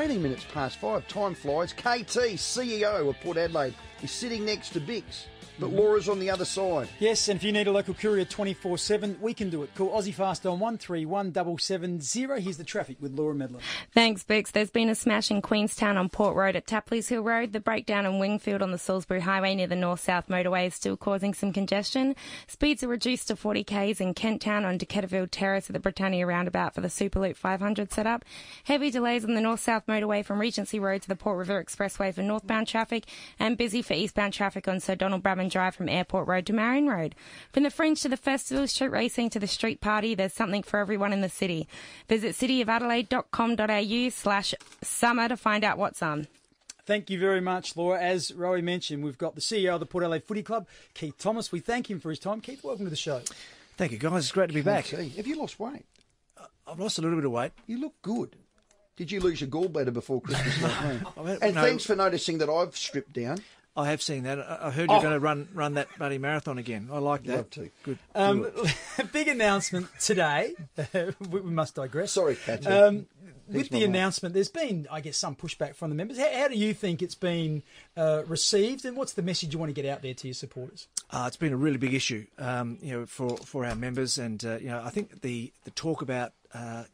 18 minutes past 5. Time flies. KT, CEO of Port Adelaide, is sitting next to Bicks. But Laura's on the other side. Yes, and if you need a local courier 24/7, we can do it. Call Aussie Fast on 131770. Here's the traffic with Laura Medlin. Thanks, Bix. There's been a smash in Queenstown on Port Road at Tapley's Hill Road. The breakdown in Wingfield on the Salisbury Highway near the north-south motorway is still causing some congestion. Speeds are reduced to 40 k's in Kent Town on Decaturville Terrace at the Britannia roundabout for the Superloop 500 setup. Heavy delays on the north-south motorway from Regency Road to the Port River Expressway for northbound traffic, and busy for eastbound traffic on Sir Donald Bradman Drive from Airport Road to Marion Road. From the Fringe to the festival, street racing to the street party, there's something for everyone in the city. Visit cityofadelaide.com.au/summer to find out what's on. Thank you very much, Laura. As Rowey mentioned, we've got the CEO of the Port Adelaide Footy Club, Keith Thomas. We thank him for his time. Keith, welcome to the show. Thank you, guys. It's great to be back. Have you lost weight? I've lost a little bit of weight. You look good. Did you lose your gallbladder before Christmas? And thanks for noticing that I've stripped down. I have seen that. I heard you're going to run that bloody marathon again. I like that. Love to. Good. Big announcement today. We must digress. Sorry, Kathy. With the announcement, there's been, I guess, some pushback from the members. How do you think it's been received, and what's the message you want to get out there to your supporters? It's been a really big issue, for our members, and I think the talk about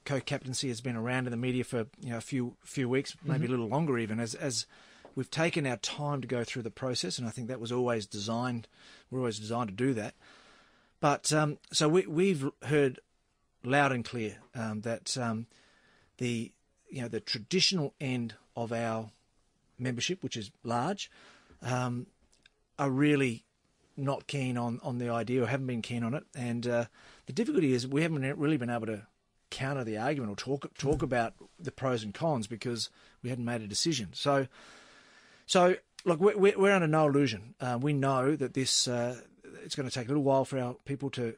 co-captaincy has been around in the media for a few weeks, maybe a little longer even, as we've taken our time to go through the process, and I think that was always designed. We're always designed to do that. But so we've heard loud and clear that the traditional end of our membership, which is large, are really not keen on the idea, or haven't been keen on it. And the difficulty is we haven't really been able to counter the argument or talk about the pros and cons because we hadn't made a decision. So look, we're under no illusion. We know that this it's going to take a little while for our people to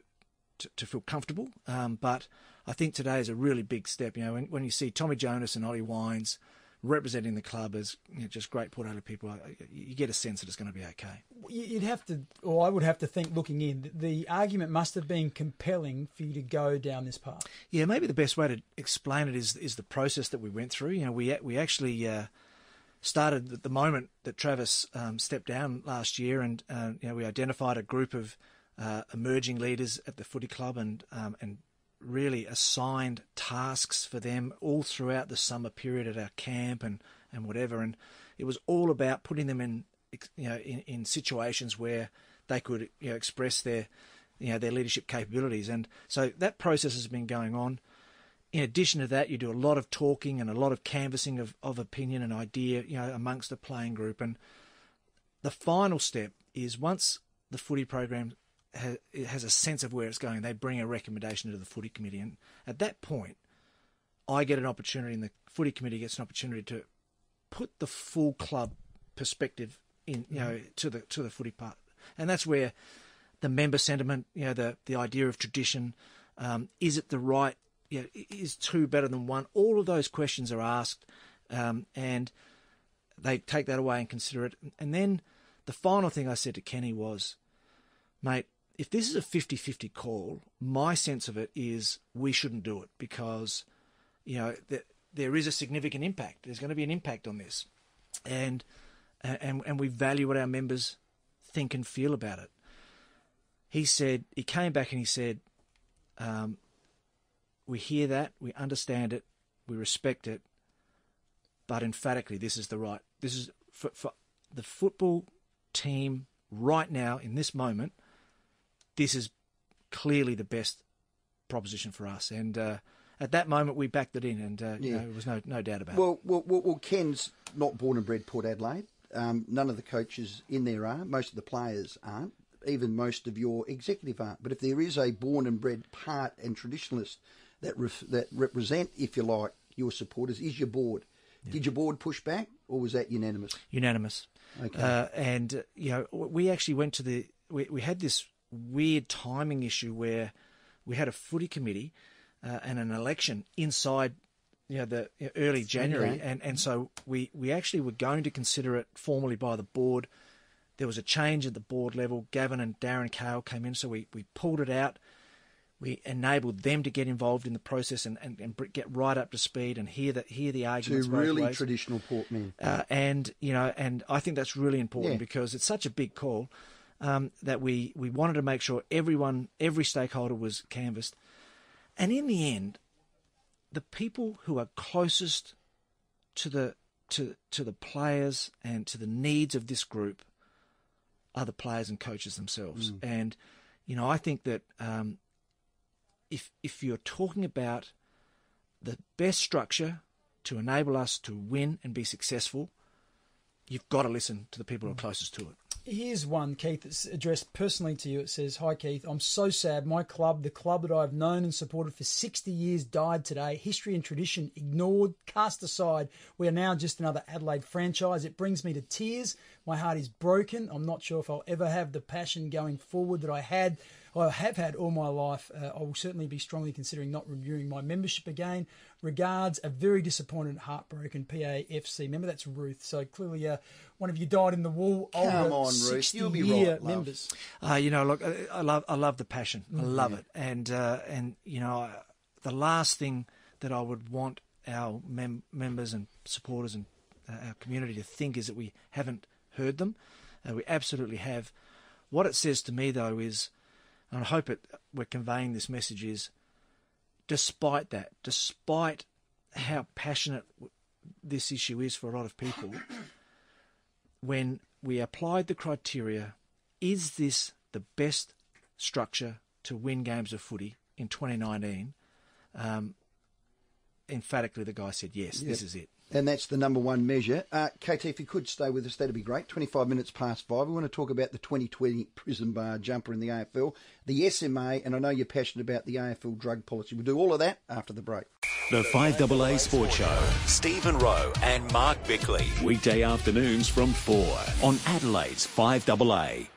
feel comfortable. But I think today is a really big step. When you see Tommy Jonas and Ollie Wines representing the club as just great Port Adelaide people, you get a sense that it's going to be okay. You'd have to, or I would have to think, looking in, the argument must have been compelling for you to go down this path. Yeah, maybe the best way to explain it is the process that we went through. We actually started at the moment that Travis stepped down last year, and we identified a group of emerging leaders at the footy club and really assigned tasks for them all throughout the summer period at our camp and whatever. And it was all about putting them in situations where they could express their leadership capabilities. And so that process has been going on. In addition to that, you do a lot of talking and a lot of canvassing of opinion and idea, amongst the playing group. And the final step is once the footy program has a sense of where it's going, they bring a recommendation to the footy committee. And at that point, I get an opportunity, and the footy committee gets an opportunity to put the full club perspective in, to the footy part. And that's where the member sentiment, the idea of tradition, is it the right, is two better than one? All of those questions are asked, and they take that away and consider it. And then the final thing I said to Kenny was, mate, if this is a 50-50 call, my sense of it is we shouldn't do it because, there is a significant impact. There's going to be an impact on this. And we value what our members think and feel about it. He came back and he said, we hear that, we understand it, we respect it, but emphatically this is for the football team right now in this moment. This is clearly the best proposition for us. And at that moment, we backed it in, and there was no doubt about it. Well, Ken's not born and bred Port Adelaide. None of the coaches in there are. Most of the players aren't. Even most of your executive aren't. But if there is a born and bred part and traditionalist that represent, if you like, your supporters, is your board. Yeah. Did your board push back, or was that unanimous? Unanimous. Okay. We actually went to we had this weird timing issue where we had a footy committee and an election inside the early January, and so we actually were going to consider it formally by the board. There was a change at the board level. Gavin and Darren Cale came in, so we pulled it out. We enabled them to get involved in the process and get right up to speed and hear the arguments. Two really both ways. Traditional port men. And I think that's really important because it's such a big call that we wanted to make sure every stakeholder was canvassed. And in the end, the people who are closest to the players and to the needs of this group are the players and coaches themselves. And I think that if you're talking about the best structure to enable us to win and be successful, you've got to listen to the people who are closest to it. Here's one, Keith, that's addressed personally to you. It says, "Hi, Keith. I'm so sad. My club, the club that I've known and supported for 60 years, died today. History and tradition ignored, cast aside. We are now just another Adelaide franchise. It brings me to tears. My heart is broken. I'm not sure if I'll ever have the passion going forward that I have had all my life. I will certainly be strongly considering not renewing my membership again. Regards, a very disappointed, heartbroken PAFC member." That's Ruth. So clearly one of you died in the war. Come on, Ruth. You'll be right, members. Look, I love the passion. I love it. And the last thing that I would want our members and supporters and our community to think is that we haven't heard them. We absolutely have. What it says to me, though, is, and I hope we're conveying this message, is despite how passionate this issue is for a lot of people, when we applied the criteria, is this the best structure to win games of footy in 2019? Emphatically, the guy said, yes, this is it. And that's the number one measure. KT, if you could stay with us, that'd be great. 25 minutes past 5. We want to talk about the 2020 prison bar jumper in the AFL, the SMA, and I know you're passionate about the AFL drug policy. We'll do all of that after the break. The FIVEaa Sports Show. Stephen Rowe and Mark Bickley. Weekday afternoons from 4 on Adelaide's FIVEaa.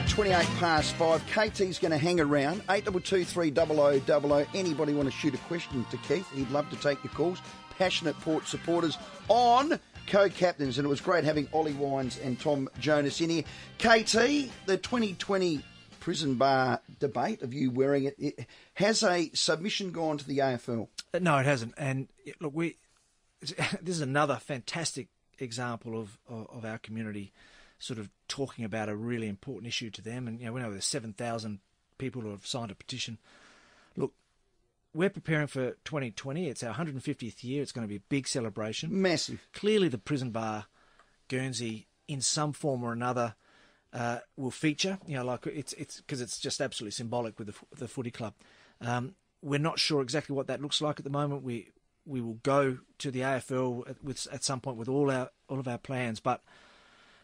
28 past 5. KT's going to hang around. 8223 300 0000. Anybody want to shoot a question to Keith? He'd love to take your calls. Passionate Port supporters on co-captains, and it was great having Ollie Wines and Tom Jonas in here. KT, the 2020 prison bar debate of you wearing it, has a submission gone to the AFL? No, it hasn't. And look, this is another fantastic example of our community sort of talking about a really important issue to them. And we know there's 7,000 people who have signed a petition. Look, we're preparing for 2020. It's our 150th year. It's going to be a big celebration. Massive. Clearly, the prison bar Guernsey, in some form or another, will feature. It's because it's just absolutely symbolic with the footy club. We're not sure exactly what that looks like at the moment. We will go to the AFL at some point with all of our plans. But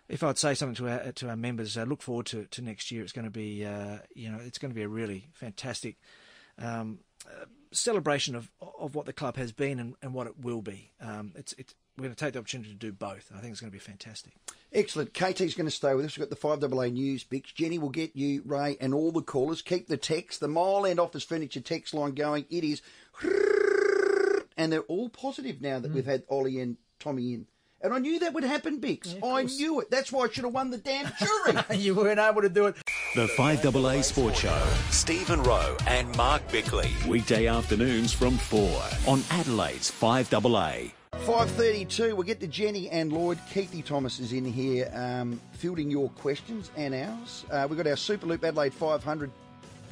if I'd say something to our members, look forward to next year. It's going to be it's going to be a really fantastic celebration of what the club has been and what it will be. We're going to take the opportunity to do both. I think it's going to be fantastic. Excellent. KT's going to stay with us. We've got the FIVEaa News, Bicks. Jenny will get you, Ray, and all the callers. Keep the text, the Mile End Office Furniture text line going. It is, and they're all positive now that we've had Ollie and Tommy in. And I knew that would happen, Bicks. Yeah, I knew it. That's why I should have won the damn jury. You weren't able to do it. The FIVEaa Sports Show. Stephen Rowe and Mark Bickley. Weekday afternoons from 4 on Adelaide's FIVEaa. 5:32. We'll get to Jenny and Lloyd. Keithy Thomas is in here fielding your questions and ours. We've got our Superloop Adelaide 500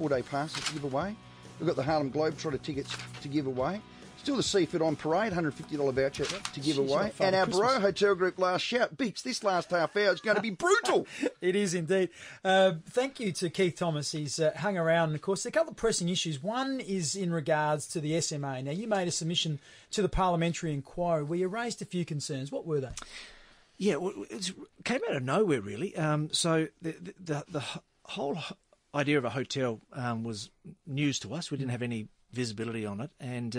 4-day passes to give away. We've got the Harlem Globetrotter tickets to give away. Still the Seafood on Parade, $150 voucher to give away. And our Barrow Hotel Group last shout. Bicks, this last half hour is going to be brutal. It is indeed. Thank you to Keith Thomas. He's hung around. And of course, there are a couple of pressing issues. One is in regards to the SMA. Now, you made a submission to the parliamentary inquiry where you raised a few concerns. What were they? Yeah, well, it came out of nowhere, really. So the whole idea of a hotel was news to us. We didn't have any visibility on it, and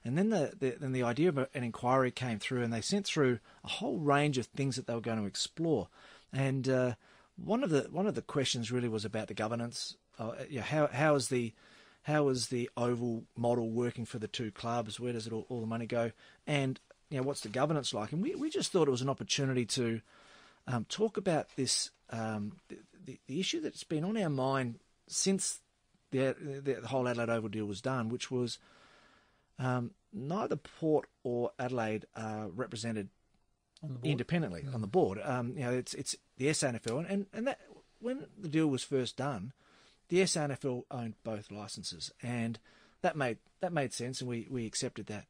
then the idea of an inquiry came through, and they sent through a whole range of things that they were going to explore. And one of the questions really was about the governance. How is the Oval model working for the two clubs? Where does all the money go? And what's the governance like? And we just thought it was an opportunity to talk about this the issue that's been on our mind since the whole Adelaide Oval deal was done, which was neither Port or Adelaide are represented independently on the board. It's the SANFL, and that when the deal was first done, the SANFL owned both licences, and that made sense, and we accepted that.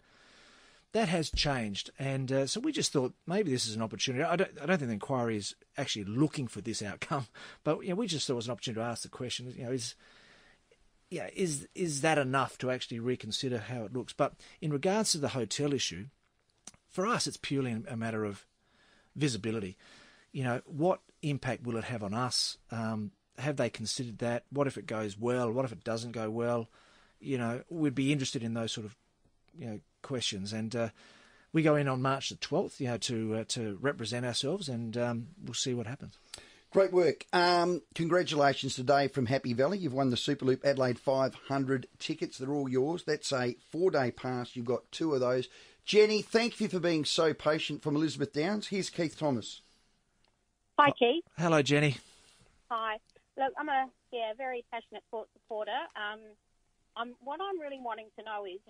That has changed, and so we just thought maybe this is an opportunity. I don't think the inquiry is actually looking for this outcome, but we just thought it was an opportunity to ask the question. Is that enough to actually reconsider how it looks? But in regards to the hotel issue, for us, it's purely a matter of visibility. What impact will it have on us? Have they considered that? What if it goes well? What if it doesn't go well? We'd be interested in those sort of questions, and we go in on March the 12th, to represent ourselves, and we'll see what happens. Great work. Congratulations today from Happy Valley. You've won the Superloop Adelaide 500 tickets. They're all yours. That's a 4-day pass. You've got 2 of those. Jenny, thank you for being so patient from Elizabeth Downs. Here's Keith Thomas. Hi, Keith. Hello, Jenny. Hi. Look, I'm a very passionate Port supporter. What I'm really wanting to know is,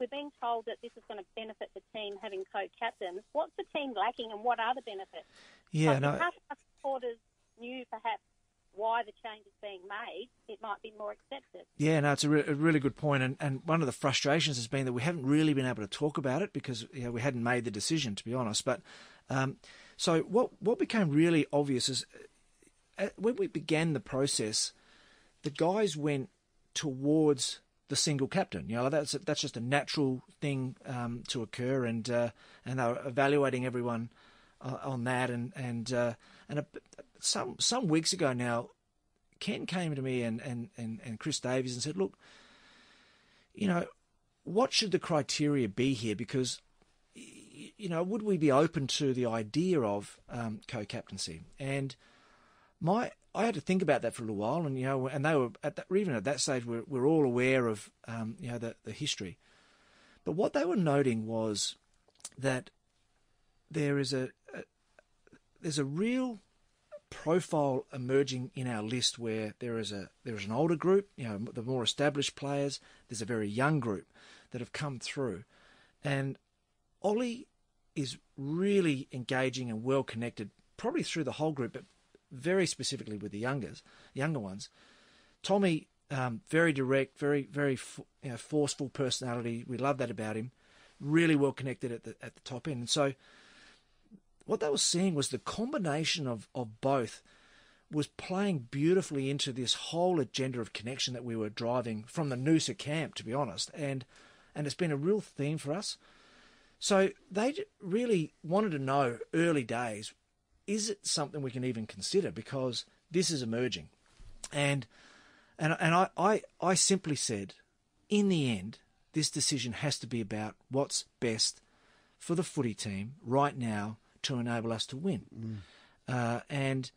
we're being told that this is going to benefit the team having co-captains. What's the team lacking, and what are the benefits? Yeah, If our supporters knew perhaps why the change is being made, it might be more accepted. Yeah, no, it's a really good point, and one of the frustrations has been that we haven't really been able to talk about it because we hadn't made the decision, to be honest. But so what became really obvious is when we began the process, the guys went towards the single captain. That's just a natural thing to occur, and they were evaluating everyone on that, and some weeks ago now, Ken came to me and Chris Davies and said, look, what should the criteria be here? Because, would we be open to the idea of co-captaincy? And I had to think about that for a little while, and and they were even at that stage we're all aware of the history. But what they were noting was that there's a real profile emerging in our list where there is an older group, the more established players. There's a very young group that have come through, and Ollie is really engaging and well connected, probably through the whole group, but very specifically with the younger ones. Tommy, very direct, very forceful personality. We love that about him. Really well connected at the top end. And so what they were seeing was the combination of both was playing beautifully into this whole agenda of connection that we were driving from the Noosa camp, to be honest. And it's been a real theme for us. So they really wanted to know early days, is it something we can even consider? Because this is emerging. And I simply said, in the end, this decision has to be about what's best for the footy team right now to enable us to win. And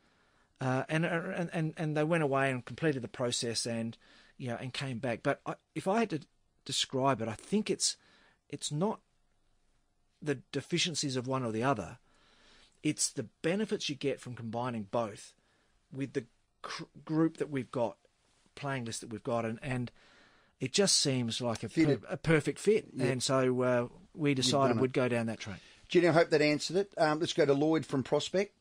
they went away and completed the process and came back. But if I had to describe it, I think it's not the deficiencies of one or the other. It's the benefits you get from combining both with the group that we've got, playing list that we've got, and it just seems like a perfect fit. Yeah. And so we decided we'd go down that track. Jenny, I hope that answered it. Let's go to Lloyd from Prospect.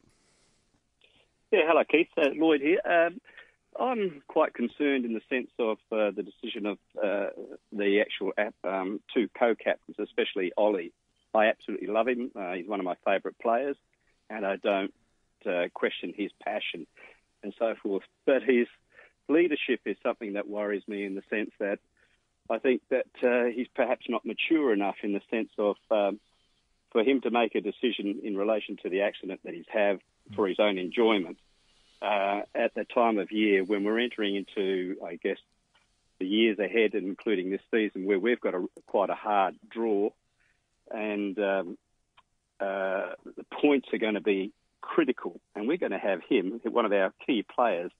Yeah, hello, Keith. Lloyd here. I'm quite concerned in the sense of the decision of the actual 2 co-captains, especially Ollie. I absolutely love him. He's one of my favourite players, and I don't question his passion and so forth. But his leadership is something that worries me in the sense that I think that he's perhaps not mature enough in the sense of for him to make a decision in relation to the accident that he's had for his own enjoyment at the time of year when we're entering into, I guess, the years ahead, including this season, where we've got quite a hard draw, and the points are going to be critical, and we're going to have him, one of our key players,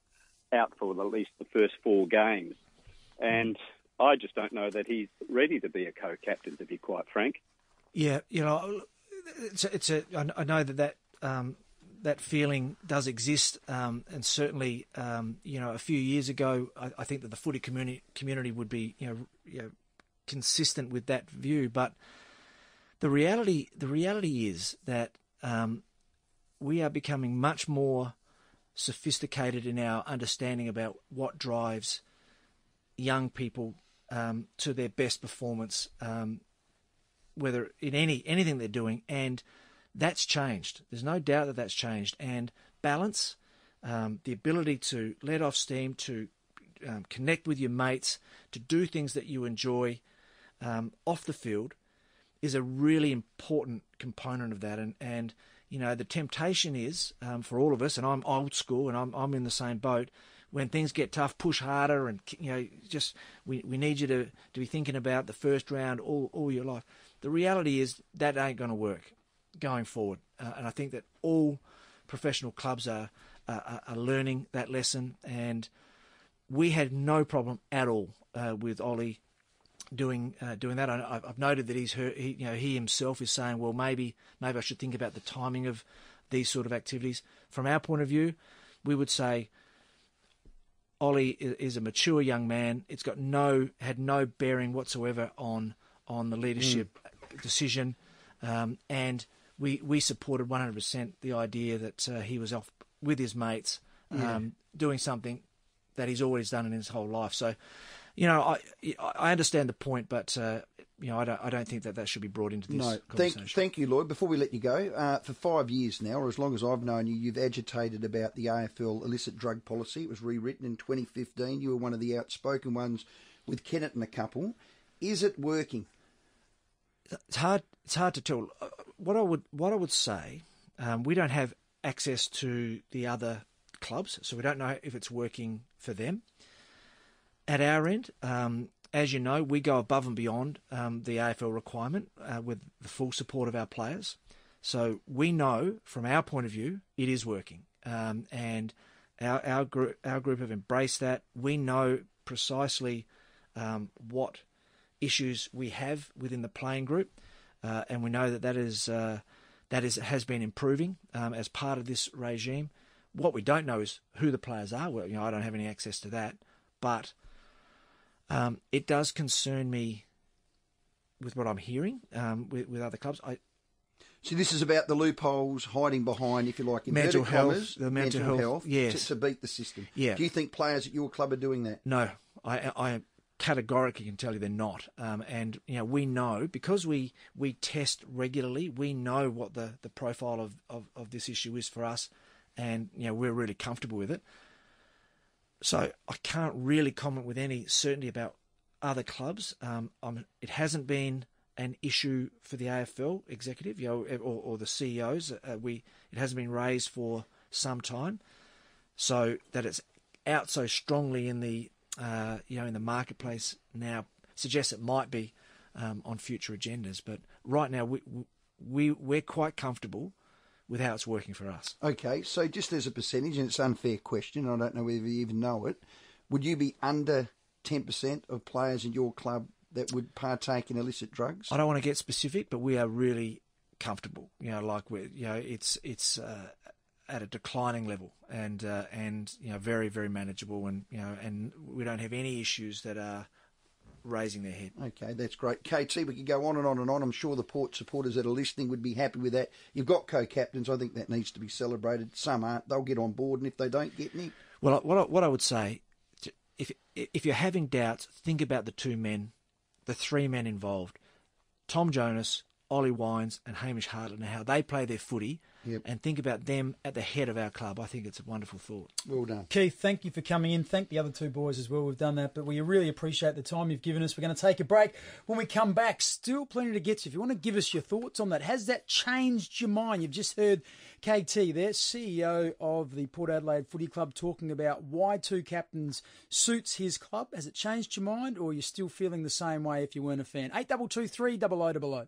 out for at least the first 4 games. And I just don't know that he's ready to be a co-captain, to be quite frank. Yeah, I know that that feeling does exist, and certainly, a few years ago, I think that the footy community would be, consistent with that view. But the reality is that we are becoming much more sophisticated in our understanding about what drives young people to their best performance, whether in anything they're doing, and that's changed. There's no doubt that that's changed. And balance, the ability to let off steam, to connect with your mates, to do things that you enjoy off the field is a really important component of that. And the temptation is for all of us, and I'm old school and I'm in the same boat, when things get tough, push harder, and we need you to be thinking about the first round all your life. The reality is that ain't going to work going forward, and I think that all professional clubs are learning that lesson. And we had no problem at all with Ollie doing that. I've noted that he himself is saying, well, maybe I should think about the timing of these sort of activities. From our point of view, we would say Ollie is a mature young man. It's had no bearing whatsoever on the leadership decision, and we supported 100% the idea that he was off with his mates, doing something that he's always done in his whole life. So, I understand the point, but I don't think that should be brought into this conversation. Thank you, Lloyd. Before we let you go, for 5 years now, or as long as I've known you, you've agitated about the AFL illicit drug policy. It was rewritten in 2015. You were one of the outspoken ones with Kennett and a couple. Is it working? It's hard to tell. What I would say, we don't have access to the other clubs, so we don't know if it's working for them. At our end, as you know, we go above and beyond the AFL requirement with the full support of our players. So we know, from our point of view, it is working, and our group have embraced that. We know precisely what issues we have within the playing group, and we know that has been improving as part of this regime. What we don't know is who the players are. Well, I don't have any access to that, but it does concern me with what I'm hearing with other clubs. So this is about the loopholes hiding behind, if you like, mental health, mental health, yes, to beat the system. Yeah. Do you think players at your club are doing that? No, I categorically can tell you they're not. And we know, because we test regularly, we know what the profile of this issue is for us, and we're really comfortable with it. So I can't really comment with any certainty about other clubs. It hasn't been an issue for the AFL executive, or the CEOs. It hasn't been raised for some time. So that it's out so strongly in the in the marketplace now suggests it might be on future agendas. But right now we're quite comfortable with how it's working for us. Okay, so just as a percentage, and it's an unfair question, I don't know whether you even know it, would you be under 10% of players in your club that would partake in illicit drugs? I don't want to get specific, but we are really comfortable. It's at a declining level, and very, very manageable, and we don't have any issues that are raising their head. Okay, that's great. KT, we could go on and on and on. I'm sure the Port supporters that are listening would be happy with that. You've got co-captains. I think that needs to be celebrated. Some aren't. They'll get on board, and if they don't, get Nick. Well, what I would say, if you're having doubts, think about the three men involved: Tom Jonas, Ollie Wines, and Hamish Hartland, and how they play their footy. Yep. And think about them at the head of our club. I think it's a wonderful thought. Well done. Keith, thank you for coming in. Thank the other two boys as well. We've done that, but we really appreciate the time you've given us. We're going to take a break. When we come back, still plenty to get to. If you want to give us your thoughts on that, has that changed your mind? You've just heard KT there, CEO of the Port Adelaide Footy Club, talking about why two captains suits his club. Has it changed your mind, or are you still feeling the same way if you weren't a fan? 8223 0000.